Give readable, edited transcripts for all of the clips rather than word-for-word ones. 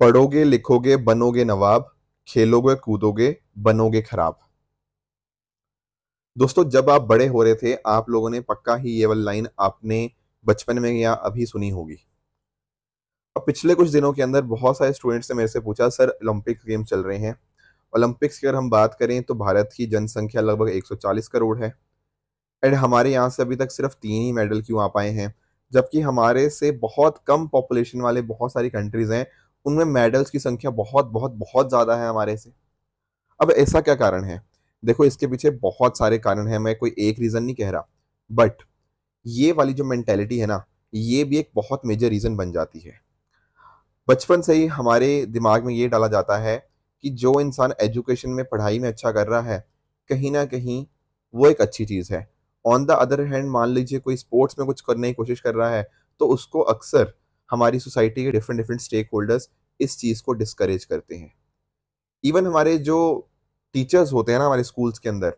पढ़ोगे लिखोगे बनोगे नवाब, खेलोगे कूदोगे बनोगे खराब। दोस्तों जब आप बड़े हो रहे थे आप लोगों ने पक्का ही ये वाली लाइन आपने बचपन में या अभी सुनी होगी। अब पिछले कुछ दिनों के अंदर बहुत सारे स्टूडेंट्स ने मेरे से पूछा, सर ओलंपिक गेम चल रहे हैं, ओलंपिक्स की अगर हम बात करें तो भारत की जनसंख्या लगभग 140 करोड़ है, एंड हमारे यहाँ से अभी तक सिर्फ 3 ही मेडल क्यों आ पाए हैं, जबकि हमारे से बहुत कम पॉपुलेशन वाले बहुत सारी कंट्रीज हैं, उनमें मेडल्स की संख्या बहुत बहुत बहुत ज्यादा है हमारे से। अब ऐसा क्या कारण है? देखो इसके पीछे बहुत सारे कारण हैं, मैं कोई एक रीजन नहीं कह रहा, बट ये वाली जो मेंटेलिटी है ना, ये भी एक बहुत मेजर रीजन बन जाती है। बचपन से ही हमारे दिमाग में ये डाला जाता है कि जो इंसान एजुकेशन में पढ़ाई में अच्छा कर रहा है, कहीं ना कहीं वो एक अच्छी चीज़ है। ऑन द अदर हैंड मान लीजिए कोई स्पोर्ट्स में कुछ करने की कोशिश कर रहा है, तो उसको अक्सर हमारी सोसाइटी के डिफरेंट डिफरेंट स्टेक होल्डर्स इस चीज़ को डिस्करेज करते हैं। इवन हमारे जो टीचर्स होते हैं ना हमारे स्कूल्स के अंदर,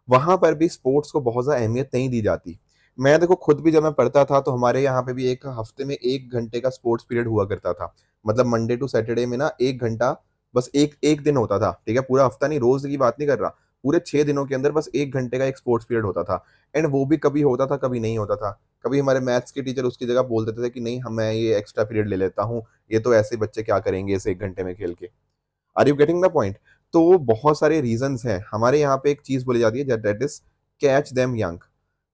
वहां पर भी स्पोर्ट्स को बहुत ज़्यादा अहमियत नहीं दी जाती। मैं देखो खुद भी जब मैं पढ़ता था तो हमारे यहाँ पे भी एक हफ्ते में 1 घंटे का स्पोर्ट्स पीरियड हुआ करता था। मतलब मंडे टू सैटरडे में ना 1 घंटा, बस एक एक दिन होता था, ठीक है, पूरा हफ्ता नहीं, रोज की बात नहीं कर रहा, पूरे 6 दिनों के अंदर बस 1 घंटे का एक स्पोर्ट्स पीरियड होता था। एंड वो भी कभी होता था कभी नहीं होता था। कभी हमारे मैथ्स के टीचर उसकी जगह बोल देते थे कि नहीं हम मैं ये एक्स्ट्रा पीरियड ले लेता हूँ, ये तो ऐसे बच्चे क्या करेंगे इस 1 घंटे में खेल के। Are you getting the point? तो बहुत सारे रीजंस हैं। हमारे यहाँ पे एक चीज बोली जाती है that is catch them young.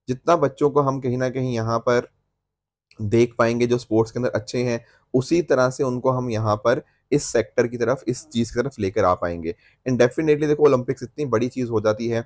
जितना बच्चों को हम कहीं ना कहीं यहाँ पर देख पाएंगे जो स्पोर्ट्स के अंदर अच्छे हैं, उसी तरह से उनको हम यहाँ पर इस सेक्टर की तरफ, इस चीज की तरफ लेकर आ पाएंगे। एंड डेफिनेटली देखो ओलंपिक्स इतनी बड़ी चीज हो जाती है,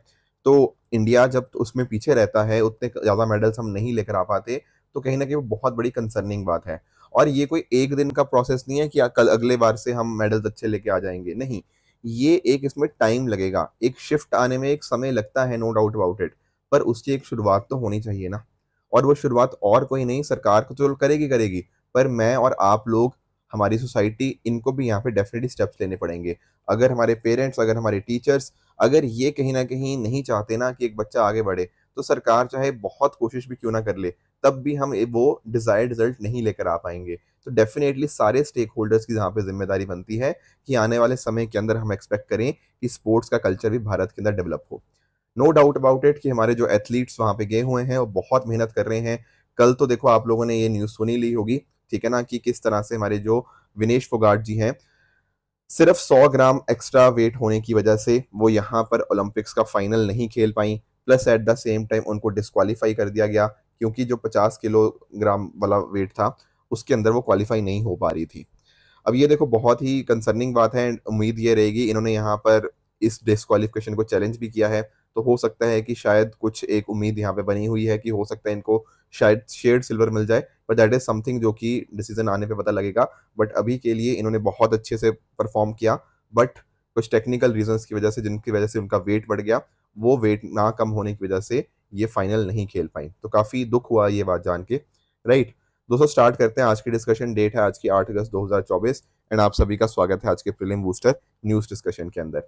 तो इंडिया जब उसमें पीछे रहता है, उतने ज्यादा मेडल्स हम नहीं लेकर आ पाते, तो कहीं ना कहीं वो बहुत बड़ी कंसर्निंग बात है। और ये कोई एक दिन का प्रोसेस नहीं है कि कल अगले बार से हम मेडल्स अच्छे लेके आ जाएंगे, नहीं। ये एक इसमें टाइम लगेगा, एक शिफ्ट आने में एक समय लगता है, नो डाउट अबाउट इट, पर उसकी एक शुरुआत तो होनी चाहिए ना। और वो शुरुआत और कोई नहीं, सरकार को तो करेगी करेगी, पर मैं और आप लोग, हमारी सोसाइटी, इनको भी यहाँ पे डेफिनेटली स्टेप्स लेने पड़ेंगे। अगर हमारे पेरेंट्स, अगर हमारे टीचर्स, अगर ये कहीं ना कहीं नहीं चाहते ना कि एक बच्चा आगे बढ़े, तो सरकार चाहे बहुत कोशिश भी क्यों ना कर ले, तब भी हम वो डिजायर्ड रिजल्ट नहीं लेकर आ पाएंगे। तो डेफिनेटली सारे स्टेक होल्डर्स की यहाँ पे जिम्मेदारी बनती है कि आने वाले समय के अंदर हम एक्सपेक्ट करें कि स्पोर्ट्स का कल्चर भी भारत के अंदर डेवलप हो। नो डाउट अबाउट इट कि हमारे जो एथलीट्स वहां पे गए हुए हैं वो बहुत मेहनत कर रहे हैं। कल तो देखो आप लोगों ने ये न्यूज़ सुनी ली होगी, ठीक है ना, कि किस तरह से हमारे जो विनेश फोगाट जी हैं, सिर्फ 100 ग्राम एक्स्ट्रा वेट होने की वजह से वो यहाँ पर ओलंपिक्स का फाइनल नहीं खेल पाई। Plus at the same time उनको डिस्क्वालीफाई कर दिया गया, क्योंकि जो 50 किलोग्राम वाला वेट था उसके अंदर वो क्वालिफाई नहीं हो पा रही थी। अब ये देखो बहुत ही कंसर्निंग बात है। उम्मीद ये रहेगी, इन्होंने यहाँ पर इस डिस्क्वालिफिकेशन को चैलेंज भी किया है, तो हो सकता है कि शायद कुछ एक उम्मीद यहाँ पे बनी हुई है कि हो सकता है इनको शायद शेड सिल्वर मिल जाए, बट दैट इज समथिंग जो कि डिसीजन आने पे पता लगेगा। बट अभी के लिए इन्होंने बहुत अच्छे से परफॉर्म किया, बट कुछ टेक्निकल रीजंस की वजह से, जिनकी वजह से उनका वेट बढ़ गया, वो वेट ना कम होने की वजह से ये फाइनल नहीं खेल पाई। तो काफी दुख हुआ ये बात जान के, राइट। दोस्तों स्टार्ट करते हैं आज की डिस्कशन। डेट है आज की 8 अगस्त 2024, एंड आप सभी का स्वागत है आज के प्रीलिम बूस्टर न्यूज डिस्कशन के अंदर।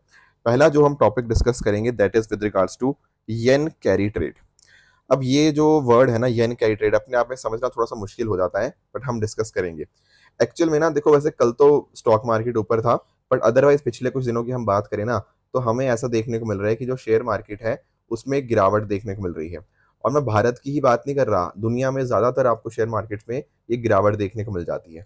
पहला जो हम टॉपिक डिस्कस करेंगे that is with regards to yen carry trade. अब ये जो वर्ड है ना येन कैरी ट्रेड, अपने आप में समझना थोड़ा सा मुश्किल हो जाता है, बट हम डिस्कस करेंगे। एक्चुअल में ना देखो, वैसे कल तो स्टॉक मार्केट ऊपर था, बट अदरवाइज पिछले कुछ दिनों की हम बात करें ना, तो हमें ऐसा देखने को मिल रहा है कि जो शेयर मार्केट है उसमें एक गिरावट देखने को मिल रही है। और मैं भारत की ही बात नहीं कर रहा, दुनिया में ज्यादातर आपको शेयर मार्केट में ये गिरावट देखने को मिल जाती है,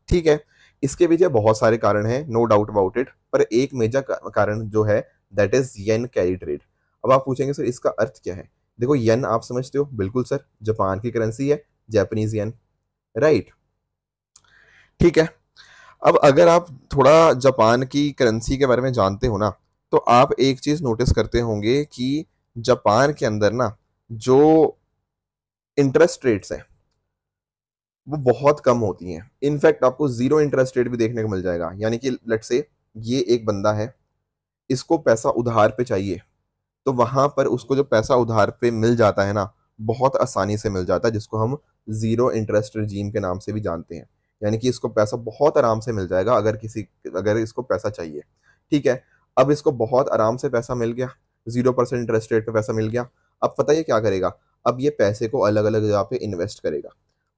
ठीक है। इसके पीछे बहुत सारे कारण हैं, नो डाउट अबाउट इट, पर एक मेजर कारण जो है that is yen carry trade. अब आप पूछेंगे सर इसका अर्थ क्या है? देखो येन आप समझते हो, बिल्कुल सर, जापान की करेंसी है, जापानीज येन, राइट, ठीक है। अब अगर आप थोड़ा जापान की करेंसी के बारे में जानते हो ना, तो आप एक चीज नोटिस करते होंगे कि जापान के अंदर ना जो इंटरेस्ट रेट्स हैं वो बहुत कम होती हैं। इनफैक्ट आपको जीरो इंटरेस्ट रेट भी देखने को मिल जाएगा। यानी कि लेट्स से ये एक बंदा है, इसको पैसा उधार पे चाहिए, तो वहां पर उसको जो पैसा उधार पे मिल जाता है ना, बहुत आसानी से मिल जाता है, जिसको हम जीरो इंटरेस्ट रजीम के नाम से भी जानते हैं। यानी कि इसको पैसा बहुत आराम से मिल जाएगा अगर इसको पैसा चाहिए, ठीक है। अब इसको बहुत आराम से पैसा मिल गया, 0% इंटरेस्ट रेट पे पैसा मिल गया। अब पता है क्या करेगा? अब ये पैसे को अलग अलग जगह पे इन्वेस्ट करेगा,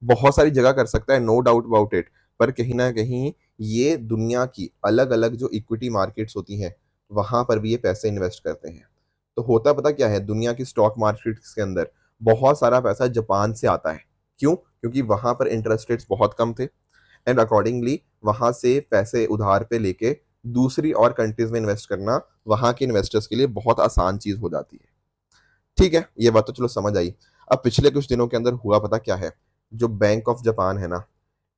बहुत सारी जगह कर सकता है, नो डाउट अबाउट इट, पर कहीं ना कहीं ये दुनिया की अलग अलग जो इक्विटी मार्केट्स होती हैं वहां पर भी ये पैसे इन्वेस्ट करते हैं। तो होता पता क्या है, दुनिया की स्टॉक मार्केट्स के अंदर बहुत सारा पैसा जापान से आता है। क्यों? क्योंकि वहां पर इंटरेस्ट रेट्स बहुत कम थे, एंड अकॉर्डिंगली वहां से पैसे उधार पे लेके दूसरी और कंट्रीज में इन्वेस्ट करना वहां के इन्वेस्टर्स के लिए बहुत आसान चीज हो जाती है। ठीक है, ये बात तो चलो समझ आई। अब पिछले कुछ दिनों के अंदर हुआ पता क्या है, जो बैंक ऑफ जापान है ना,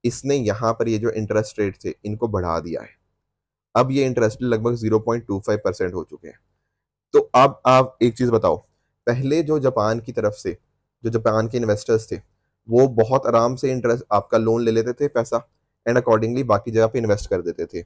इसने यहाँ पर ये जो इंटरेस्ट रेट थे इनको बढ़ा दिया है। अब ये इंटरेस्ट लगभग 0.25% हो चुके हैं। तो अब आप एक चीज बताओ, पहले जो जापान की तरफ से जो जापान के इन्वेस्टर्स थे वो बहुत आराम से इंटरेस्ट आपका लोन ले लेते थे पैसा, एंड अकॉर्डिंगली बाकी जगह पे इन्वेस्ट कर देते थे।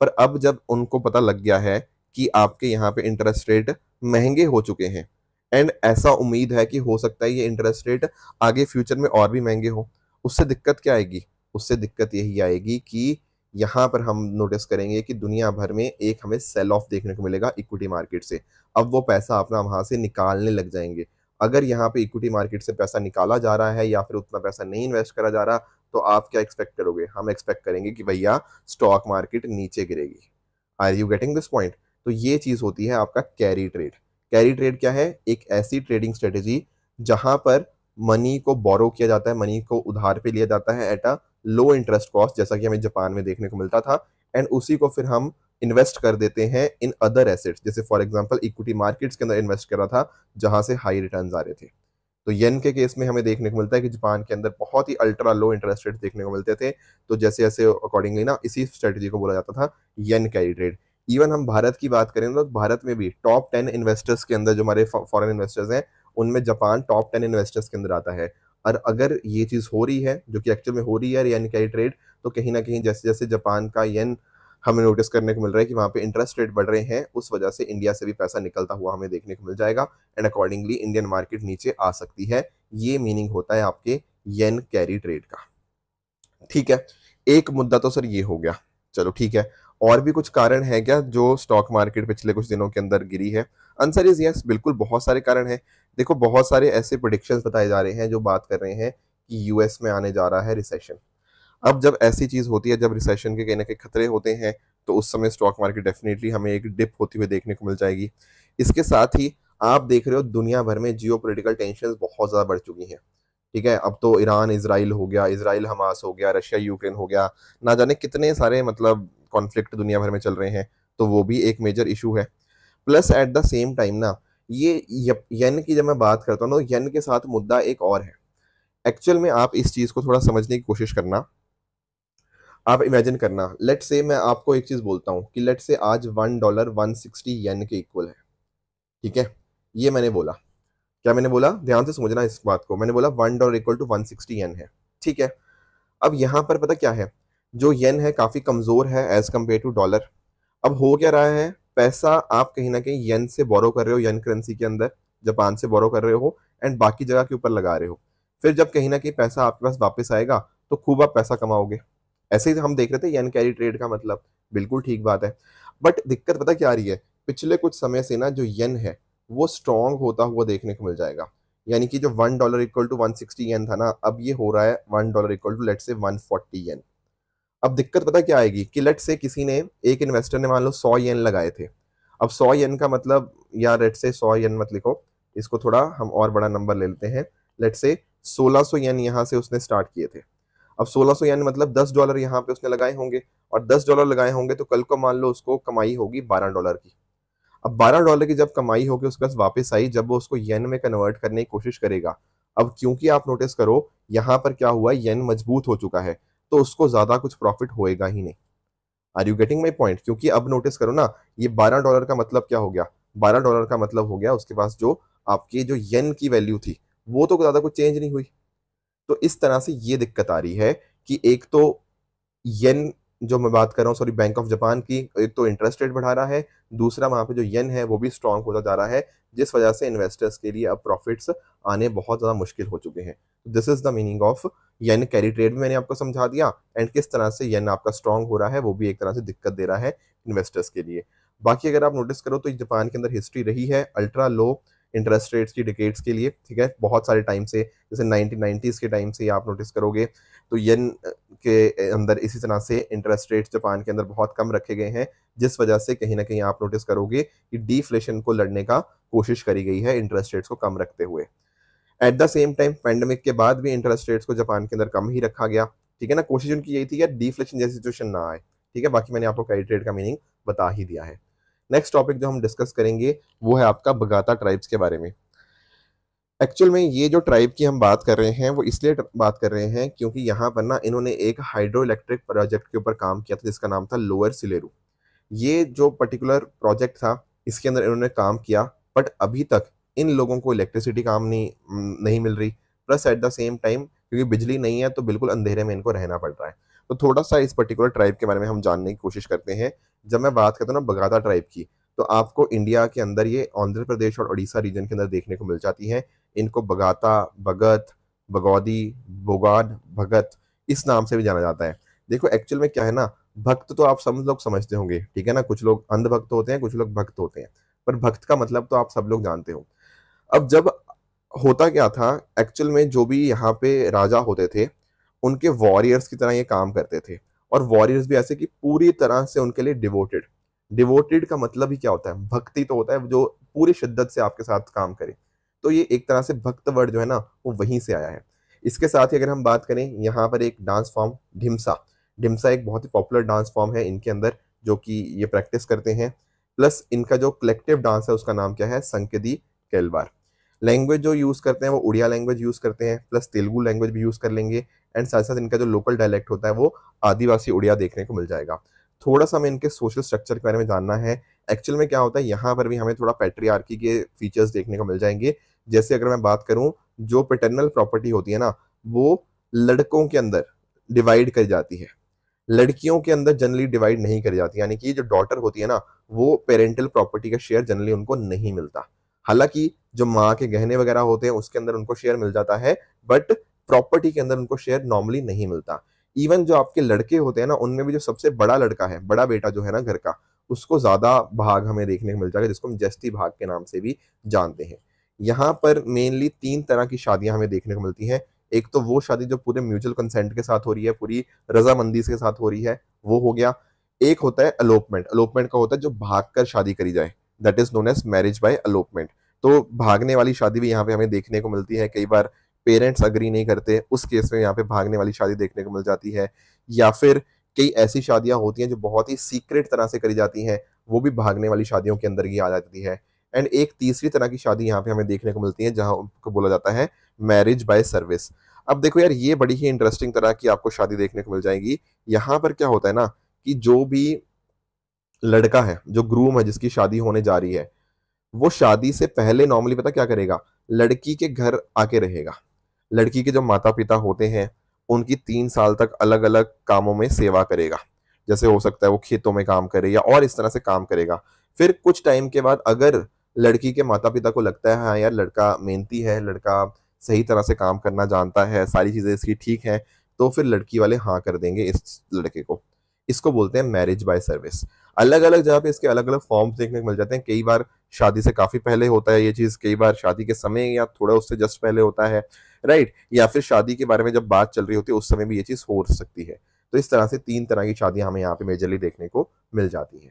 पर अब जब उनको पता लग गया है कि आपके यहाँ पे इंटरेस्ट रेट महंगे हो चुके हैं, एंड ऐसा उम्मीद है कि हो सकता है ये इंटरेस्ट रेट आगे फ्यूचर में और भी महंगे हो, उससे दिक्कत क्या आएगी? उससे दिक्कत यही आएगी कि यहाँ पर हम नोटिस करेंगे कि दुनिया भर में एक हमें सेल ऑफ देखने को मिलेगा इक्विटी मार्केट से। अब वो पैसा अपना वहां से निकालने लग जाएंगे। अगर यहाँ पे इक्विटी मार्केट से पैसा निकाला जा रहा है या फिर उतना पैसा नहीं इन्वेस्ट करा जा रहा, तो आप क्या एक्सपेक्ट करोगे? हम एक्सपेक्ट करेंगे कि भैया स्टॉक मार्केट नीचे गिरेगी। Are you getting this point? तो ये चीज होती है आपका कैरी ट्रेड। कैरी ट्रेड क्या है? एक ऐसी ट्रेडिंग स्ट्रेटेजी जहां पर मनी को बोरो किया जाता है, मनी को उधार पे लिया जाता है at a low interest cost, जैसा कि हमें जापान में देखने को मिलता था, एंड उसी को फिर हम इन्वेस्ट कर देते हैं इन अदर एसेट्स, जैसे फॉर एग्जांपल इक्विटी मार्केट्स के अंदर इन्वेस्ट कर रहा था जहां से हाई रिटर्न्स आ रहे थे। तो येन के केस में हमें देखने को मिलता है कि जापान के अंदर बहुत ही अल्ट्रा लो इंटरेस्ट रेट देखने को मिलते थे। तो जैसे जैसे अकॉर्डिंगली ना इसी स्ट्रेटेजी को बोला जाता था येन कैरी ट्रेड। इवन हम भारत की बात करें तो भारत में भी टॉप 10 इन्वेस्टर्स के अंदर जो हमारे फॉरेन इन्वेस्टर्स हैं उनमें जापान टॉप 10 इन्वेस्टर्स के अंदर आता है। और अगर ये चीज हो रही है जो कि एक्चुअल में हो रही है येन कैरी ट्रेड, तो कहीं ना कहीं जैसे जैसे जापान का येन हमें नोटिस करने को मिल रहा है कि वहां पे इंटरेस्ट रेट बढ़ रहे हैं, उस वजह से इंडिया से भी पैसा निकलता हुआ हमें देखने को मिल जाएगा, एंड अकॉर्डिंगली इंडियन मार्केट नीचे आ सकती है। ये मीनिंग होता है आपके येन कैरी ट्रेड का। ठीक है, एक मुद्दा तो सर ये हो गया, चलो ठीक है। और भी कुछ कारण है क्या जो स्टॉक मार्केट पिछले कुछ दिनों के अंदर गिरी है? आंसर इज यस, बिल्कुल बहुत सारे कारण हैं। देखो बहुत सारे ऐसे प्रोडिक्शंस बताए जा रहे हैं जो बात कर रहे हैं कि यूएस में आने जा रहा है रिसेशन। अब जब ऐसी चीज होती है, जब रिसेशन के कहीं ना कहीं खतरे होते हैं, तो उस समय स्टॉक मार्केट डेफिनेटली हमें एक डिप होती हुई देखने को मिल जाएगी। इसके साथ ही आप देख रहे हो दुनिया भर में जियो पोलिटिकल टेंशन बहुत ज्यादा बढ़ चुकी हैं। ठीक है, अब तो ईरान इसराइल हो गया, इसराइल हमास हो गया, रशिया यूक्रेन हो गया, ना जाने कितने सारे मतलब कॉन्फ्लिक्ट दुनिया भर में चल रहे हैं। तो वो भी एक मेजर इशू है। Plus at the same time ना ये येन की जब मैं बात करता हूँ ना, येन के साथ मुद्दा एक और है। एक्चुअल में आप इस चीज को थोड़ा समझने की कोशिश करना। आप इमेजिन करना, लेट से मैं आपको एक चीज बोलता हूँ कि लेट से आज $1 160 येन के इक्वल है। ठीक है, ये मैंने बोला, क्या मैंने बोला? ध्यान से समझना इस बात को। मैंने बोला $1 इक्वल टू 160 येन है। ठीक है, अब यहाँ पर पता क्या है, जो येन है काफी कमजोर है एज कम्पेयर टू डॉलर। अब हो क्या रहा है, पैसा आप कहीं ना कहीं येन से बोरो कर रहे हो, येन करेंसी के अंदर जापान से बोरो कर रहे हो, एंड बाकी जगह के ऊपर लगा रहे हो। फिर जब कहीं ना कहीं पैसा आपके पास वापस आएगा तो खूब आप पैसा कमाओगे। ऐसे ही हम देख रहे थे येन कैरी ट्रेड का मतलब, बिल्कुल ठीक बात है। बट दिक्कत पता क्या आ रही है, पिछले कुछ समय से ना जो येन है वो स्ट्रांग होता हुआ देखने को मिल जाएगा। यानी कि जो $1 इक्वल टू 160 येन था ना, अब ये हो रहा है $1 इक्वल टू लेट से 140 येन। अब दिक्कत पता क्या आएगी कि लेट से किसी ने, एक इन्वेस्टर ने मान लो 100 येन लगाए थे। अब 100 येन का मतलब, या लेट से 100 येन मत लिखो, इसको थोड़ा हम और बड़ा नंबर ले लेते हैं। लेट से 1600 येन यहाँ से उसने स्टार्ट किए थे। अब 1600 यानी मतलब $10 यहाँ पे उसने लगाए होंगे, और $10 लगाए होंगे तो कल को मान लो उसको कमाई होगी $12 की। अब $12 की जब कमाई होगी उसके पास वापस आई, जब वो उसको येन में कन्वर्ट करने की कोशिश करेगा, अब क्योंकि आप नोटिस करो यहाँ पर क्या हुआ, येन मजबूत हो चुका है, तो उसको ज्यादा कुछ प्रॉफिट होएगा ही नहीं। Are you getting my point? क्योंकि अब नोटिस करो ना, ये $12 का मतलब क्या हो गया, $12 का मतलब हो गया उसके पास जो आपकी जो येन की वैल्यू थी वो तो ज्यादा कुछ चेंज नहीं हुई। तो इस तरह से ये दिक्कत आ रही है कि एक तो येन जो मैं बात कर रहा हूँ, सॉरी बैंक ऑफ जापान की, एक तो इंटरेस्ट रेट बढ़ा रहा है, दूसरा वहां पे जो येन है वो भी स्ट्रांग होता जा रहा है, जिस वजह से इन्वेस्टर्स के लिए अब प्रॉफिट्स आने बहुत ज्यादा मुश्किल हो चुके हैं। This is the meaning of yen carry trade. मैंने आपको समझा दिया, एंड किस तरह से येन आपका स्ट्रांग हो रहा है वो भी एक तरह से दिक्कत दे रहा है इन्वेस्टर्स के लिए। बाकी अगर आप नोटिस करो तो जापान के अंदर हिस्ट्री रही है अल्ट्रा लो इंटरेस्ट रेट्स की डिकेड्स के लिए, ठीक है, बहुत सारे टाइम से, जैसे 1990s के टाइम से आप नोटिस करोगे तो येन के अंदर इसी तरह से इंटरेस्ट रेट्स जापान के अंदर बहुत कम रखे गए हैं, जिस वजह से कहीं ना कहीं आप नोटिस करोगे कि डीफ्लेशन को लड़ने का कोशिश करी गई है इंटरेस्ट रेट्स को कम रखते हुए। Eight the same time pandemic के बाद भी इंटरेस्ट रेट्स को जापान के अंदर कम ही रखा गया, ठीक है ना। कोशिश उनकी यही थी कि डीफ्लेशन जैसी सिचुएशन ना आए, ठीक है। बाकी मैंने आपको कैरी ट्रेड का मीनिंग बता ही दिया है। नेक्स्ट टॉपिक जो हम डिस्कस करेंगे वो है आपका बगाता ट्राइब्स के बारे में। एक्चुअल में ये जो ट्राइब की हम बात कर रहे हैं वो इसलिए बात कर रहे हैं क्योंकि यहाँ पर ना इन्होंने एक हाइड्रो इलेक्ट्रिक प्रोजेक्ट के ऊपर काम किया था जिसका नाम था लोअर सिलेरू। ये जो पर्टिकुलर प्रोजेक्ट था इसके अंदर इन्होंने काम किया, बट अभी तक इन लोगों को इलेक्ट्रिसिटी काम नहीं मिल रही, plus at the same time क्योंकि बिजली नहीं है तो बिल्कुल अंधेरे में इनको रहना पड़ रहा है। तो थोड़ा सा इस पर्टिकुलर ट्राइब के बारे में हम जानने की कोशिश करते हैं। जब मैं बात करता हूँ ना बगाता ट्राइब की, तो आपको इंडिया के अंदर ये आंध्र प्रदेश और उड़ीसा रीजन के अंदर देखने को मिल जाती है। इनको बगाता, भगत, बगौदी, बोगाड, भगत इस नाम से भी जाना जाता है। देखो एक्चुअल में क्या है ना, भक्त तो आप सब लोग समझते होंगे, ठीक है ना। कुछ लोग अंधभक्त होते हैं, कुछ लोग भक्त होते हैं, पर भक्त का मतलब तो आप सब लोग जानते हो। अब जब होता क्या था एक्चुअल में, जो भी यहाँ पे राजा होते थे उनके वॉरियर्स की तरह ये काम करते थे, और वॉरियर्स भी ऐसे कि पूरी तरह से उनके लिए डिवोटेड। डिवोटेड का मतलब ही क्या होता है, भक्ति तो होता है जो पूरी शिद्दत से आपके साथ काम करे। तो ये एक तरह से भक्त वर्ड जो है ना वो वहीं से आया है। इसके साथ ही अगर हम बात करें, यहाँ पर एक डांस फॉर्म ढिमसा, ढिमसा एक बहुत ही पॉपुलर डांस फॉर्म है इनके अंदर जो कि ये प्रैक्टिस करते हैं। प्लस इनका जो कलेक्टिव डांस है उसका नाम क्या है, संकेदी केलवार। लैंग्वेज जो यूज करते हैं वो उड़िया लैंग्वेज यूज करते हैं, प्लस तेलुगु लैंग्वेज भी यूज कर लेंगे, एंड साथ साथ इनका जो लोकल डायलेक्ट होता है वो आदिवासी उड़िया देखने को मिल जाएगा। थोड़ा सा हमें इनके सोशल स्ट्रक्चर के बारे में जानना है। एक्चुअल में क्या होता है, यहाँ पर भी हमें थोड़ा पैट्रियार्की के फीचर्स देखने को मिल जाएंगे। जैसे अगर मैं बात करूं, जो पेटर्नल प्रॉपर्टी होती है ना वो लड़कों के अंदर डिवाइड करी जाती है, लड़कियों के अंदर जनरली डिवाइड नहीं करी जाती। यानी कि जो डॉटर होती है ना वो पेरेंटल प्रॉपर्टी का शेयर जनरली उनको नहीं मिलता। हालांकि जो माँ के गहने वगैरह होते हैं उसके अंदर उनको शेयर मिल जाता है, बट प्रॉपर्टी के अंदर उनको शेयर नॉर्मली नहीं मिलता। इवन जो आपके लड़के होते हैं ना उनमें भी जो सबसे बड़ा लड़का है, बड़ा बेटा जो है ना घर का, उसको ज्यादा भाग हमें देखने को मिल जाएगा, जिसको हम जस्ती भाग के नाम से भी जानते हैं। यहाँ पर मेनली 3 तरह की शादियां हमें देखने को मिलती हैं। एक तो वो शादी जो पूरे म्यूचुअल कंसेंट के साथ हो रही है, पूरी रजामंदी के साथ हो रही है, वो हो गया। एक होता है अलोपमेंट, अलोपमेंट का होता है जो भागकर शादी करी जाए, that is known as marriage by elopement. तो भागने वाली शादी भी यहाँ पे हमें देखने को मिलती है। कई बार पेरेंट्स अग्री नहीं करते, उस केस में यहाँ पे भागने वाली शादी देखने को मिल जाती है। या फिर कई ऐसी शादियां होती हैं जो बहुत ही सीक्रेट तरह से करी जाती हैं, वो भी भागने वाली शादियों के अंदर ही आ जाती है। एंड एक तीसरी तरह की शादी यहाँ पे हमें देखने को मिलती है जहां उनको बोला जाता है मैरिज बाय सर्विस। अब देखो यार, ये बड़ी ही इंटरेस्टिंग तरह की आपको शादी देखने को मिल जाएगी। यहाँ पर क्या होता है ना कि जो भी लड़का है, जो ग्रूम है जिसकी शादी होने जा रही है, वो शादी से पहले नॉर्मली पता क्या करेगा, लड़की के घर आके रहेगा। लड़की के जो माता पिता होते हैं उनकी 3 साल तक अलग अलग कामों में सेवा करेगा। जैसे हो सकता है वो खेतों में काम करे या और इस तरह से काम करेगा। फिर कुछ टाइम के बाद अगर लड़की के माता पिता को लगता है हाँ यार लड़का मेहनती है, लड़का सही तरह से काम करना जानता है, सारी चीजें इसकी ठीक है, तो फिर लड़की वाले हाँ कर देंगे इस लड़के को। इसको बोलते हैं मैरिज बाय सर्विस। अलग अलग जगह पे इसके अलग अलग फॉर्म्स देखने को मिल जाते हैं। कई बार शादी से काफी पहले होता है ये चीज, कई बार शादी के समय या थोड़ा उससे जस्ट पहले होता है, राइट, या फिर शादी के बारे में जब बात चल रही होती है उस समय भी ये चीज हो सकती है। तो इस तरह से 3 तरह की शादियां हमें यहाँ पे मेजरली देखने को मिल जाती है।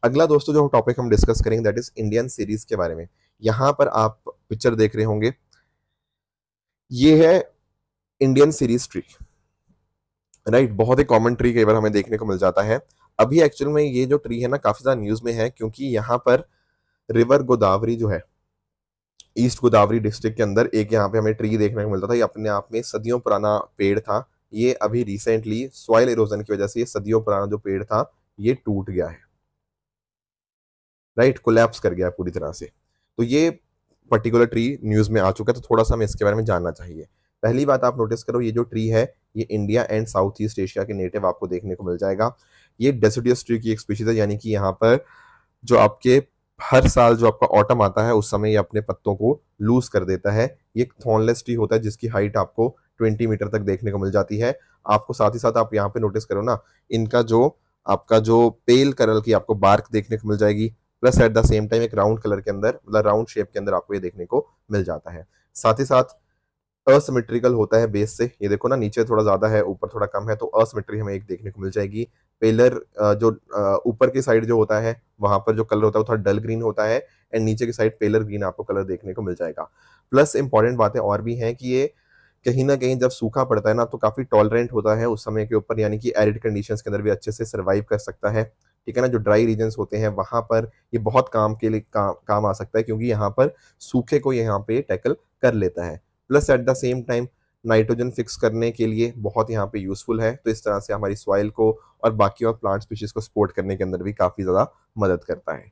अगला दोस्तों जो टॉपिक हम डिस्कस करेंगे दैट इज इंडियन सीरीज के बारे में। यहाँ पर आप पिक्चर देख रहे होंगे, ये है इंडियन सीरीज ट्री, राइट। बहुत ही कॉमन ट्री कई बार हमें देखने को मिल जाता है। अभी एक्चुअल में ये जो ट्री है ना काफी ज्यादा न्यूज में है, क्योंकि यहाँ पर रिवर गोदावरी जो है, ईस्ट गोदावरी डिस्ट्रिक्ट के अंदर एक यहाँ पे हमें ट्री देखने को मिलता था। ये अपने आप में सदियों पुराना पेड़ था। ये अभी रिसेंटली सॉइल इरोजन की वजह से ये सदियों पुराना जो पेड़ था ये टूट गया है, राइट, कोलैप्स कर गया पूरी तरह से। तो ये पर्टिकुलर ट्री न्यूज में आ चुका है, तो थोड़ा सा हमें इसके बारे में जानना चाहिए। पहली बात आप नोटिस करो, ये जो ट्री है ये India and south east Asia के नेटिव आपको देखने को मिल जाएगा। ये डेसिडियस ट्री की एक स्पीशीज है, यानी कि यहाँ पर जो आपके हर साल जो आपका ऑटम आता है उस समय ये अपने पत्तों को लूज कर देता है। ये एक थॉर्नलेस ट्री होता है जिसकी हाइट आपको 20 मीटर तक देखने को मिल जाती है। आपको साथ ही साथ आप यहाँ पे नोटिस करो ना, इनका जो आपका जो पेल कलर की आपको बार्क देखने को मिल जाएगी, plus at the same time एक राउंड कलर के अंदर, मतलब राउंड शेप के अंदर आपको ये देखने को मिल जाता है। साथ ही साथ असिमेट्रिकल होता है बेस से, ये देखो ना, नीचे थोड़ा ज्यादा है ऊपर थोड़ा कम है, तो असिमेट्री हमें एक देखने को मिल जाएगी। पेलर जो ऊपर की साइड जो होता है वहां पर जो कलर होता है वो थोड़ा डल ग्रीन होता है, एंड नीचे की साइड पेलर ग्रीन आपको कलर देखने को मिल जाएगा। प्लस इंपॉर्टेंट बातें और भी हैं कि ये कहीं ना कहीं जब सूखा पड़ता है ना तो काफी टॉलरेंट होता है उस समय के ऊपर, यानी कि एरिड कंडीशंस के अंदर भी अच्छे से सर्वाइव कर सकता है। ठीक है ना, जो ड्राई रीजन्स होते हैं वहां पर ये बहुत काम के लिए काम आ सकता है, क्योंकि यहाँ पर सूखे को यहाँ पे टैकल कर लेता है। Plus at the same time nitrogen fix करने के लिए बहुत यहाँ पे यूजफुल है, तो इस तरह से हमारी सॉइल को और बाकी और प्लांट स्पीशीज को सपोर्ट करने के अंदर भी काफी ज्यादा मदद करता है।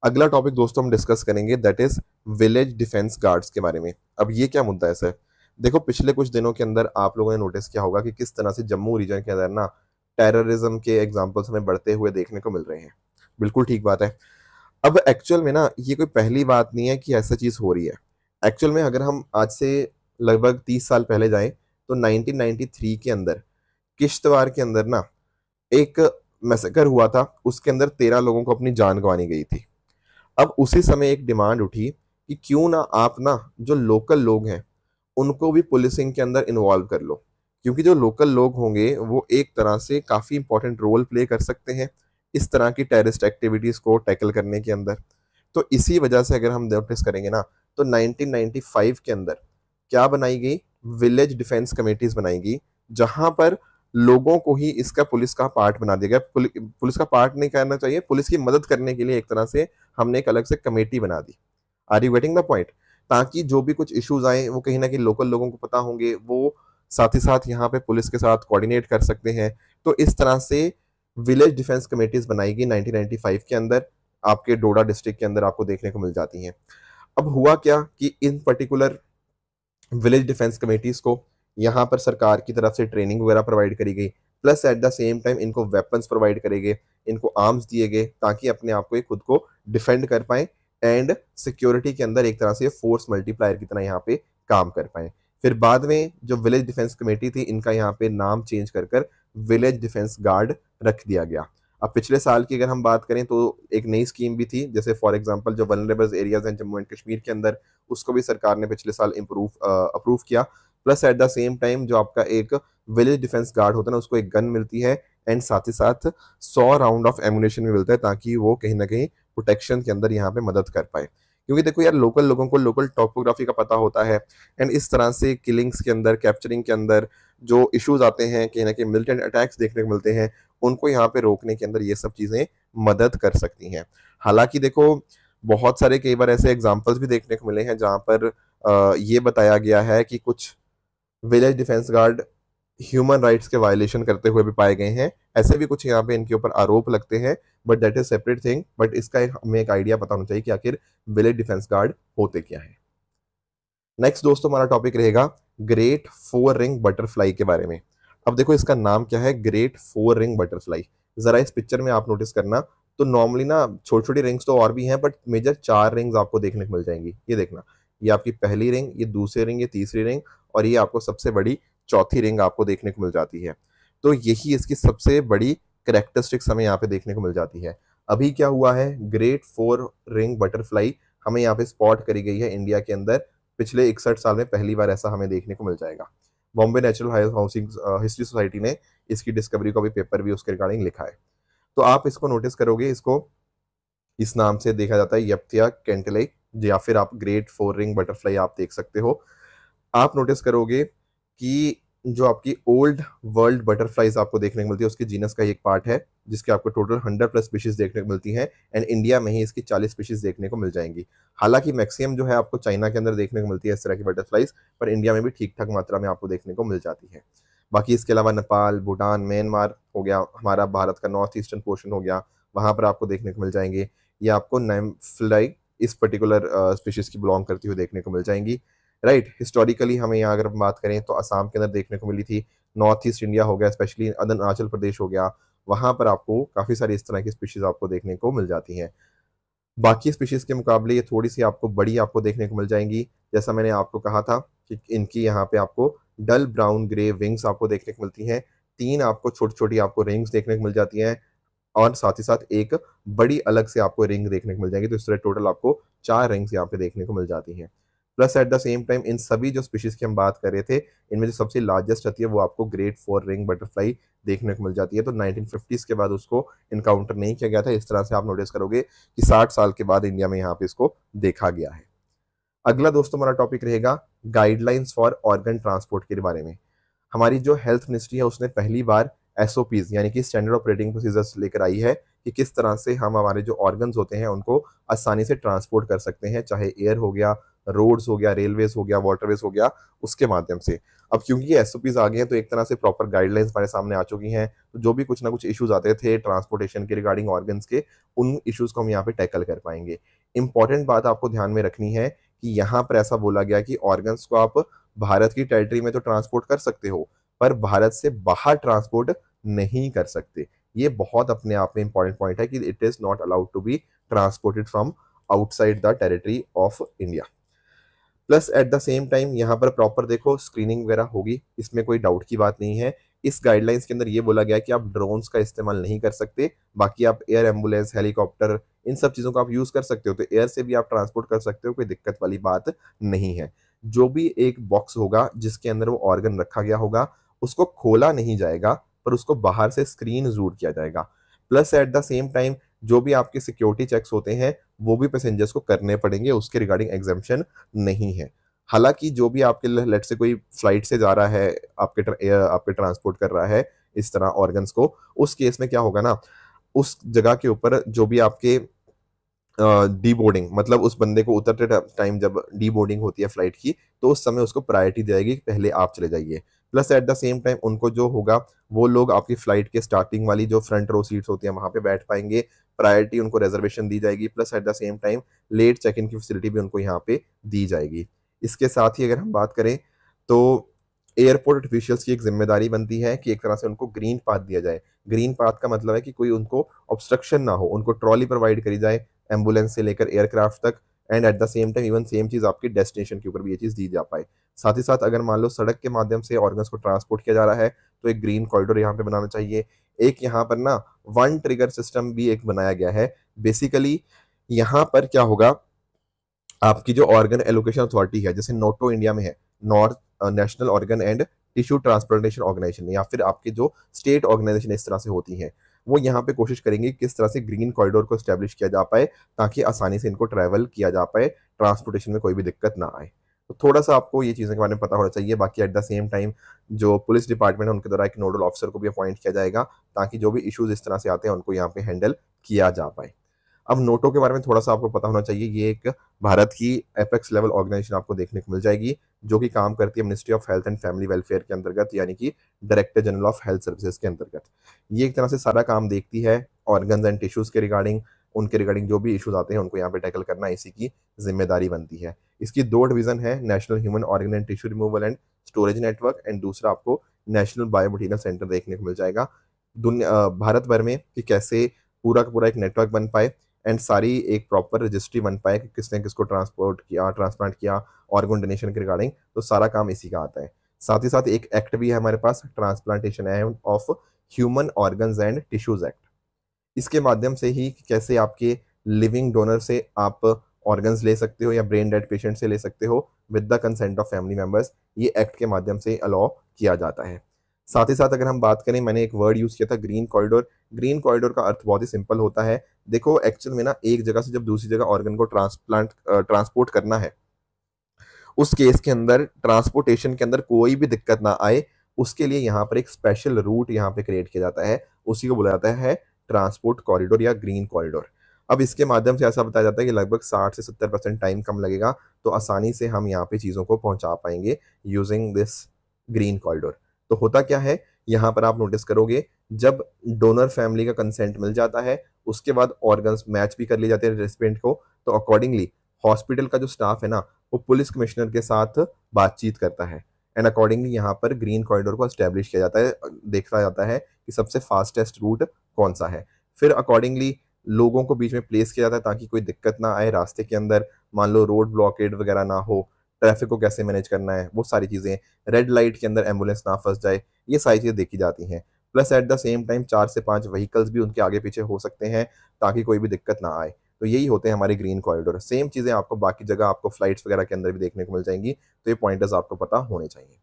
अगला टॉपिक दोस्तों हम डिस्कस करेंगे, that is village defence guards के बारे में। अब ये क्या मुद्दा है सर? देखो पिछले कुछ दिनों के अंदर आप लोगों ने नोटिस किया होगा कि किस तरह से जम्मू रीजन के अंदर ना टेररिज्म के एग्जांपल्स हमें बढ़ते हुए देखने को मिल रहे हैं। बिल्कुल ठीक बात है। अब एक्चुअल में ना ये कोई पहली बात नहीं है कि ऐसा चीज हो रही है। एक्चुअल में अगर हम आज से लगभग 30 साल पहले जाएं तो 1993 के अंदर किश्तवाड़ के अंदर ना एक मैसेकर हुआ था, उसके अंदर 13 लोगों को अपनी जान गंवानी गई थी। अब उसी समय एक डिमांड उठी कि क्यों ना आप ना जो लोकल लोग हैं उनको भी पुलिसिंग के अंदर इन्वॉल्व कर लो, क्योंकि जो लोकल लोग होंगे वो एक तरह से काफी इंपॉर्टेंट रोल प्ले कर सकते हैं इस तरह की टेररिस्ट एक्टिविटीज को टैकल करने के अंदर। तो इसी वजह से अगर हम नोटिस करेंगे ना तो 1995 के अंदर क्या बनाई गई, विलेज डिफेंस कमेटीज बनाई गई, जहां पर लोगों को ही इसका पुलिस का पार्ट बना दिया गया। पुलिस का पार्ट नहीं करना चाहिए, पुलिस की मदद करने के लिए एक तरह से हमने एक अलग से कमेटी बना दी। Are you getting the point? ताकि जो भी कुछ इश्यूज आए वो कहीं ना कहीं लोकल लोगों को पता होंगे, वो साथ ही साथ यहाँ पे पुलिस के साथ कोऑर्डिनेट कर सकते हैं। तो इस तरह से विलेज डिफेंस कमेटीज बनाई गई 1995 के अंदर, आपके डोडा डिस्ट्रिक्ट के अंदर आपको देखने को मिल जाती हैं। अब हुआ क्या कि इन पर्टिकुलर विलेज डिफेंस कमेटीज को यहाँ पर सरकार की तरफ से ट्रेनिंग वगैरह प्रोवाइड करी गई, plus at the same time इनको वेपन्स प्रोवाइड करे गए, इनको आर्म्स दिए गए, ताकि अपने आप को खुद को डिफेंड कर पाए एंड सिक्योरिटी के अंदर एक तरह से फोर्स मल्टीप्लायर की तरह यहाँ पे काम कर पाए। फिर बाद में जो विलेज डिफेंस कमेटी थी इनका यहाँ पे नाम चेंज कर विलेज डिफेंस गार्ड रख दिया गया। अब पिछले साल की अगर हम बात करें तो एक नई स्कीम भी थी, जैसे फॉर एग्जांपल जो वल्नरेबल एरियाज हैं जम्मू एंड कश्मीर के अंदर, उसको भी सरकार ने पिछले साल अप्रूव किया। Plus at the same time जो आपका एक विलेज डिफेंस गार्ड होता है ना उसको एक गन मिलती है, एंड साथ ही साथ 100 राउंड ऑफ एमुनेशन भी मिलता है, ताकि वो कहीं ना कहीं प्रोटेक्शन के अंदर यहाँ पे मदद कर पाए। क्योंकि देखो यार, लोकल लोगों को लोकल टॉपोग्राफी का पता होता है, एंड इस तरह से किलिंग्स के अंदर, कैप्चरिंग के अंदर जो इश्यूज आते हैं, कहीं ना कहीं मिलिटेंट अटैक्स देखने को मिलते हैं, उनको यहाँ पे रोकने के अंदर ये सब चीजें मदद कर सकती हैं। हालांकि देखो बहुत सारे कई बार ऐसे एग्जाम्पल्स भी देखने को मिले हैं जहां पर ये बताया गया है कि कुछ village defence guard human rights के वायलेशन करते हुए भी पाए गए हैं। ऐसे भी कुछ यहाँ पे इनके ऊपर आरोप लगते हैं, but that is separate thing. But इसका हमें एक आइडिया पता होना चाहिए कि आखिर विलेज डिफेंस गार्ड होते क्या है। नेक्स्ट दोस्तों हमारा टॉपिक रहेगा ग्रेट 4 रिंग बटरफ्लाई के बारे में। अब देखो इसका नाम क्या है, ग्रेट 4 रिंग बटरफ्लाई। जरा इस पिक्चर में आप नोटिस करना तो नॉर्मली ना छोटी छोटी रिंग्स तो और भी हैं, बट मेजर 4 रिंग्स आपको देखने को मिल जाएंगी। ये देखना, ये आपकी पहली रिंग, ये दूसरी रिंग, ये तीसरी रिंग, और ये आपको सबसे बड़ी चौथी रिंग आपको देखने को मिल जाती है। तो यही इसकी सबसे बड़ी करेक्टरिस्टिक्स हमें यहाँ पे देखने को मिल जाती है। अभी क्या हुआ है, ग्रेट 4 रिंग बटरफ्लाई हमें यहाँ पे स्पॉट करी गई है इंडिया के अंदर। पिछले 61 साल में पहली बार ऐसा हमें देखने को मिल जाएगा। Bombay natural housing history society ने इसकी डिस्कवरी का भी पेपर भी उसके रिगार्डिंग लिखा है। तो आप इसको नोटिस करोगे, इसको इस नाम से देखा जाता है यप्थिया कैंटेले, या फिर आप ग्रेट 4 रिंग बटरफ्लाई आप देख सकते हो। आप नोटिस करोगे कि जो आपकी ओल्ड वर्ल्ड बटरफ्लाईज आपको देखने को मिलती है उसके जीनस का एक पार्ट है, जिसके आपको टोटल 100+ स्पीशीज देखने को मिलती हैं, एंड इंडिया में ही इसकी 40 स्पीशीज देखने को मिल जाएंगी। हालांकि मैक्सिमम जो है आपको चाइना के अंदर देखने को मिलती है इस तरह की बटरफ्लाईज, पर इंडिया में भी ठीक ठाक मात्रा में आपको देखने को मिल जाती है। बाकी इसके अलावा नेपाल, भूटान, म्यांमार हो गया, हमारा भारत का नॉर्थ ईस्टर्न पोर्शन हो गया, वहां पर आपको देखने को मिल जाएंगे। ये आपको नैमफ्लाई इस पर्टिकुलर स्पीशीज की बिलोंग करती हुई देखने को मिल जाएंगी। राइट, हिस्टोरिकली हमें यहाँ अगर बात करें तो असम के अंदर देखने को मिली थी, नॉर्थ ईस्ट इंडिया हो गया, स्पेशली अरुणाचल प्रदेश हो गया, वहां पर आपको काफी सारी इस तरह की स्पीशीज आपको देखने को मिल जाती हैं। बाकी स्पीशीज के मुकाबले ये थोड़ी सी आपको बड़ी आपको देखने को मिल जाएंगी। जैसा मैंने आपको कहा था कि इनकी यहाँ पे आपको डल ब्राउन ग्रे विंग्स आपको देखने को मिलती हैं, 3 आपको छोटी छोटी आपको रिंग्स देखने को मिल जाती हैं, और साथ ही साथ एक बड़ी अलग से आपको रिंग देखने को मिल जाएगी। तो इस तरह टोटल आपको 4 रिंग्स यहाँ पे देखने को मिल जाती हैं। Plus at the same time in सभी जो स्पीशीज की हम बात कर रहे थे, इनमें जो सबसे लार्जेस्ट रहती है वो आपको ग्रेट 4 रिंग बटरफ्लाई देखने को मिल जाती है। तो 1950s के बाद उसको इनकाउंटर नहीं किया गया था। इस तरह से आप नोटिस करोगे कि 60 साल के बाद इंडिया में यहाँ पे इसको देखा गया है। अगला दोस्तों हमारा टॉपिक रहेगा गाइडलाइंस फॉर ऑर्गन ट्रांसपोर्ट के बारे में। हमारी जो हेल्थ मिनिस्ट्री है उसने पहली बार एसओपीज यानी कि स्टैंडर्ड ऑपरेटिंग प्रोसीजर्स लेकर आई है कि किस तरह से हम हमारे जो ऑर्गन्स होते हैं उनको आसानी से ट्रांसपोर्ट कर सकते हैं, चाहे एयर हो गया, रोड्स हो गया, रेलवेज हो गया, वाटरवेज हो गया, उसके माध्यम से। अब क्योंकि एसओपीज आ गए हैं तो एक तरह से प्रॉपर गाइडलाइंस हमारे सामने आ चुकी हैं। तो जो भी कुछ ना कुछ इश्यूज आते थे ट्रांसपोर्टेशन के रिगार्डिंग ऑर्गन्स के, उन इश्यूज को हम यहाँ पे टैकल कर पाएंगे। इंपॉर्टेंट बात आपको ध्यान में रखनी है कि यहाँ पर ऐसा बोला गया कि ऑर्गन्स को आप भारत की टेरिटरी में तो ट्रांसपोर्ट कर सकते हो, पर भारत से बाहर ट्रांसपोर्ट नहीं कर सकते। ये बहुत अपने आप में इंपॉर्टेंट पॉइंट है कि it is not allowed to be transported from outside the territory of India. Plus at the same time यहाँ पर प्रॉपर देखो स्क्रीनिंग वगैरह होगी, इसमें कोई डाउट की बात नहीं है। इस गाइडलाइंस के अंदर ये बोला गया कि आप ड्रोन्स का इस्तेमाल नहीं कर सकते, बाकी आप एयर एम्बुलेंस, हेलीकॉप्टर, इन सब चीज़ों को आप यूज़ कर सकते हो। तो एयर से भी आप ट्रांसपोर्ट कर सकते हो, कोई दिक्कत वाली बात नहीं है। जो भी एक बॉक्स होगा जिसके अंदर वो ऑर्गन रखा गया होगा, उसको खोला नहीं जाएगा, पर उसको बाहर से स्क्रीन जरूर किया जाएगा। Plus at the same time जो भी आपके सिक्योरिटी चेक्स होते हैं वो भी पैसेंजर्स को करने पड़ेंगे, उसके रिगार्डिंग एग्जाम्पशन नहीं है। हालांकि जो भी आपके लेट से कोई फ्लाइट से जा रहा है, आपके ट्रांसपोर्ट कर रहा है इस तरह ऑर्गन्स को, उस केस में क्या होगा ना, उस जगह के ऊपर जो भी आपके डी बोर्डिंग, मतलब उस बंदे को उतरते टाइम जब डी बोर्डिंग होती है फ्लाइट की, तो उस समय उसको प्रायोरिटी दी जाएगी कि पहले आप चले जाइए। Plus at the same time उनको जो होगा वो लोग आपकी फ्लाइट के स्टार्टिंग वाली जो फ्रंट रो सीट्स होती है वहां पे बैठ पाएंगे, प्रायोरिटी उनको रिजर्वेशन दी जाएगी। Plus at the same time let check in की फैसिलिटी भी उनको यहाँ पे दी जाएगी। इसके साथ ही अगर हम बात करें तो एयरपोर्ट ऑफिशियल्स की एक जिम्मेदारी बनती है कि एक तरह से उनको ग्रीन पाथ दिया जाए। ग्रीन पाथ का मतलब है कि कोई उनको ऑब्स्ट्रक्शन ना हो, उनको ट्रॉली प्रोवाइड करी जाए एम्बुलेंस से लेकर एयरक्राफ्ट तक, and eight the same time even same चीज आपकी डेस्टिनेशन के ऊपर भी ये चीज दी जा पाए। साथ ही साथ अगर मान लो सड़क के माध्यम से ऑर्गन्स को ट्रांसपोर्ट किया जा रहा है तो एक ग्रीन कॉरिडोर यहाँ पे बनाना चाहिए। एक यहाँ पर ना वन ट्रिगर सिस्टम भी एक बनाया गया है। बेसिकली यहाँ पर क्या होगा, आपकी जो ऑर्गन एलोकेशन अथॉरिटी है, जैसे नोटो इंडिया में है, north national organ and tissue transplantation organisation, या फिर आपके जो स्टेट ऑर्गेनाइजेशन इस तरह से होती हैं, वो यहाँ पे कोशिश करेंगे किस तरह से ग्रीन कॉरिडोर को स्टैब्लिश किया जा पाए ताकि आसानी से इनको ट्रैवल किया जा पाए, ट्रांसपोर्टेशन में कोई भी दिक्कत ना आए। तो थोड़ा सा आपको ये चीज़ों के बारे में पता होना चाहिए। बाकी एट द सेम टाइम जो पुलिस डिपार्टमेंट है उनके द्वारा एक नोडल ऑफिसर को भी अपॉइंट किया जाएगा ताकि जो भी इश्यूज इस तरह से आते हैं उनको यहाँ पे हैंडल किया जा पाए। अब नोटो के बारे में थोड़ा सा आपको पता होना चाहिए। ये एक भारत की एपेक्स लेवल ऑर्गेनाइजेशन आपको देखने को मिल जाएगी जो कि काम करती है ministry of health and family welfare के अंतर्गत, यानी कि director general of health services के अंतर्गत। ये एक तरह से सारा काम देखती है ऑर्गन्स एंड टिश्यूज के रिगार्डिंग, उनके रिगार्डिंग जो भी इश्यूज आते हैं उनको यहाँ पे टैकल करना इसी की जिम्मेदारी बनती है। इसकी 2 डिवीजन है, national human organ and tissue removal and storage network, and दूसरा आपको नेशनल बायोमटेरियल सेंटर देखने को मिल जाएगा दुनिया भारत भर में, कि कैसे पूरा का पूरा एक नेटवर्क बन पाए एंड सारी एक प्रॉपर रजिस्ट्री बन पाए कि किसने किसको ट्रांसपोर्ट किया, ट्रांसप्लांट किया, ऑर्गन डोनेशन के रिगार्डिंग, तो सारा काम इसी का आता है। साथ ही साथ एक एक्ट भी है हमारे पास, transplantation act of human organs and tissues act. इसके माध्यम से ही कैसे आपके लिविंग डोनर से आप ऑर्गन्स ले सकते हो या ब्रेन डेड पेशेंट से ले सकते हो with the consent of family members, ये एक्ट के माध्यम से अलाउ किया जाता है। साथ ही साथ अगर हम बात करें, मैंने एक वर्ड यूज किया था ग्रीन कॉरिडोर। ग्रीन कॉरिडोर का अर्थ बहुत ही सिंपल होता है। देखो एक्चुअल में ना एक जगह से जब दूसरी जगह ऑर्गन को ट्रांसपोर्ट करना है, उस केस के अंदर ट्रांसपोर्टेशन के अंदर कोई भी दिक्कत ना आए, उसके लिए यहाँ पर एक स्पेशल रूट यहाँ पे क्रिएट किया जाता है, उसी को बोला जाता है ट्रांसपोर्ट कॉरिडोर या ग्रीन कॉरिडोर। अब इसके माध्यम से ऐसा बताया जाता है कि लगभग 60 से 70% टाइम कम लगेगा, तो आसानी से हम यहाँ पे चीज़ों को पहुंचा पाएंगे यूजिंग दिस ग्रीन कॉरिडोर। तो होता क्या है, यहाँ पर आप नोटिस करोगे जब डोनर फैमिली का कंसेंट मिल जाता है, उसके बाद ऑर्गन्स मैच भी कर लिए जाते हैं रेसिपिएंट को, तो अकॉर्डिंगली हॉस्पिटल का जो स्टाफ है ना वो पुलिस कमिश्नर के साथ बातचीत करता है, एंड अकॉर्डिंगली यहाँ पर ग्रीन कॉरिडोर को एस्टेब्लिश किया जाता है, देखा जाता है कि सबसे फास्टेस्ट रूट कौन सा है। फिर अकॉर्डिंगली लोगों को बीच में प्लेस किया जाता है ताकि कोई दिक्कत ना आए रास्ते के अंदर, मान लो रोड ब्लॉकेड वगैरह ना हो, ट्रैफिक को कैसे मैनेज करना है, वो सारी चीज़ें, रेड लाइट के अंदर एम्बुलेंस ना फंस जाए, ये सारी चीज़ें देखी जाती हैं। Plus at the same time 4 से 5 व्हीकल्स भी उनके आगे पीछे हो सकते हैं ताकि कोई भी दिक्कत ना आए। तो यही होते हैं हमारे ग्रीन कॉरिडोर। सेम चीज़ें आपको बाकी जगह आपको फ्लाइट्स वगैरह के अंदर भी देखने को मिल जाएंगी, तो ये पॉइंटर्स आपको पता होने चाहिए।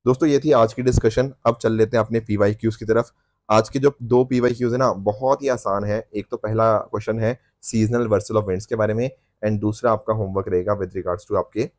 दोस्तों ये थी आज की डिस्कशन। अब चल लेते हैं अपने पीवाईक्यूज की तरफ। आज के जो 2 पीवाईक्यूज है ना, बहुत ही आसान है। एक तो पहला क्वेश्चन है सीजनल रिवर्सल ऑफ विंड्स के बारे में, एंड दूसरा आपका होमवर्क रहेगा विद रिगार्ड्स टू आपके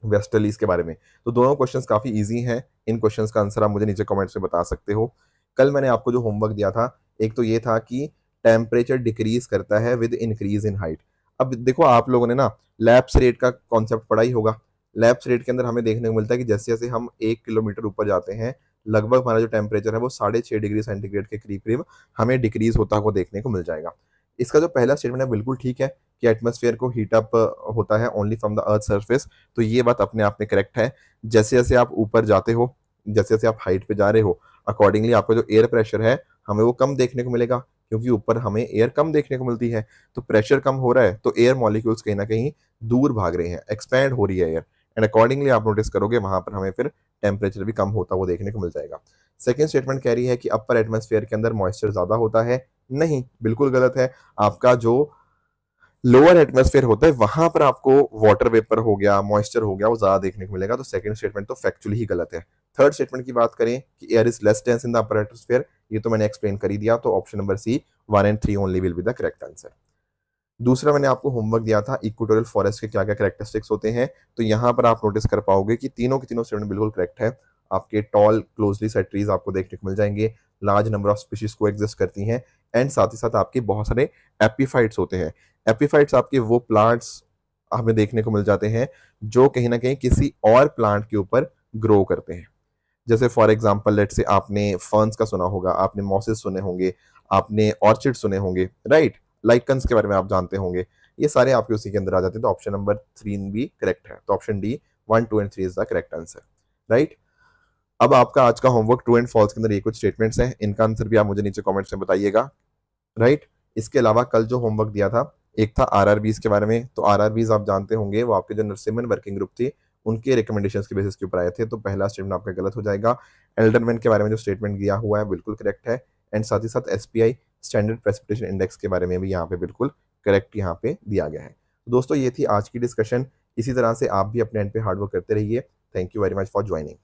वेस्टर्लीज के बारे में। तो दोनों क्वेश्चंस काफी इजी हैं। इन क्वेश्चंस का आंसर आप मुझे नीचे कमेंट्स में बता सकते हो। कल मैंने आपको जो होमवर्क दिया था, एक तो ये था कि टेम्परेचर डिक्रीज करता है विद इंक्रीज इन हाइट। अब देखो आप लोगों ने ना लैप्स रेट का कॉन्सेप्ट पढ़ा ही होगा। लैप्स रेट के अंदर हमें देखने को मिलता है कि जैसे जैसे हम 1 किलोमीटर ऊपर जाते हैं, लगभग हमारा जो टेम्परेचर है वो 6.5 डिग्री सेंटीग्रेड के करीब करीब हमें डिक्रीज होता हुआ देखने को मिल जाएगा। इसका जो पहला स्टेटमेंट है बिल्कुल ठीक है कि एटमॉस्फेयर को हीट अप होता है only from the earth surface. तो ये बात अपने आप में करेक्ट है। जैसे जैसे आप ऊपर जाते हो, जैसे जैसे आप हाइट पे जा रहे हो, अकॉर्डिंगली आपका जो एयर प्रेशर है हमें वो कम देखने को मिलेगा, क्योंकि ऊपर हमें एयर कम देखने को मिलती है। तो प्रेशर कम हो रहा है तो एयर मॉलिक्यूल्स कहीं ना कहीं दूर भाग रहे हैं, एक्सपैंड हो रही है एयर, एंड अकॉर्डिंगली आप नोटिस करोगे वहां पर हमें फिर टेम्परेचर भी कम होता हुआ देखने को मिल जाएगा। सेकेंड स्टेटमेंट कह रही है कि अपर एटमॉस्फेयर के अंदर मॉइस्चर ज्यादा होता है। नहीं, बिल्कुल गलत है। आपका जो लोअर एटमॉस्फेयर होता है वहां पर आपको वाटर वेपर हो गया, मॉइस्चर हो गया, वो ज्यादा देखने को मिलेगा। तो सेकंड स्टेटमेंट तो फैक्चुअली ही गलत है। थर्ड स्टेटमेंट की बात करें कि air is less dense in the upper atmosphere, ये तो मैंने एक्सप्लेन कर ही दिया। तो option number C 1 and 3 only will be the correct answer. दूसरा मैंने आपको होमवर्क दिया था इक्वेटोरियल फॉरेस्ट के क्या क्या कैरेक्टरिस्टिक्स होते हैं। तो यहाँ पर आप नोटिस कर पाओगे कि तीनों के तीनों स्टेटमेंट बिल्कुल करेक्ट है। आपके टॉल क्लोजली सेट ट्रीज आपको देखने को मिल जाएंगे, लार्ज नंबर ऑफ स्पीशीज को एग्जिस्ट करती हैं, एंड साथ ही साथ आपके बहुत सारे एपीफाइट्स होते हैं। एपीफाइट्स आपके वो प्लांट्स हमें देखने को मिल जाते हैं जो कहीं ना कहीं किसी और प्लांट के ऊपर ग्रो करते हैं। जैसे फॉर एग्जाम्पल लेट से आपने फर्न्स का सुना होगा, आपने मॉसेस सुने होंगे, आपने ऑर्चिड सुने होंगे, राइट। लाइकन्स के बारे में आप जानते होंगे। ये सारे आपके उसी के अंदर आ जाते हैं। तो ऑप्शन नंबर 3 भी करेक्ट है। तो option D 1, 2 and 3 is the correct answer, right. अब आपका आज का होमवर्क ट्रू एंड फॉल्स के अंदर ये कुछ स्टेटमेंट्स हैं, इनका आंसर भी आप मुझे नीचे कमेंट्स में बताइएगा, राइट। इसके अलावा कल जो होमवर्क दिया था, एक था आरआरबीज के बारे में। तो आरआरबीज आप जानते होंगे, वो आपके जो नरसिम्हन वर्किंग ग्रुप थी उनके रिकमेंडेशंस के बेसिस के ऊपर आए थे। तो पहला स्टेटमेंट आपका गलत हो जाएगा। एल्डरमैन के बारे में जो स्टेटमेंट दिया हुआ है बिल्कुल करेक्ट है, एंड साथ ही साथ एसपीआई स्टैंडर्ड प्रेसिपिटेशन इंडेक्स के बारे में भी यहाँ पे बिल्कुल करेक्ट यहाँ पे दिया गया है। दोस्तों ये थी आज की डिस्कशन। इसी तरह से आप भी अपने एंड पे हार्डवर्क करते रहिए। Thank you very much for joining.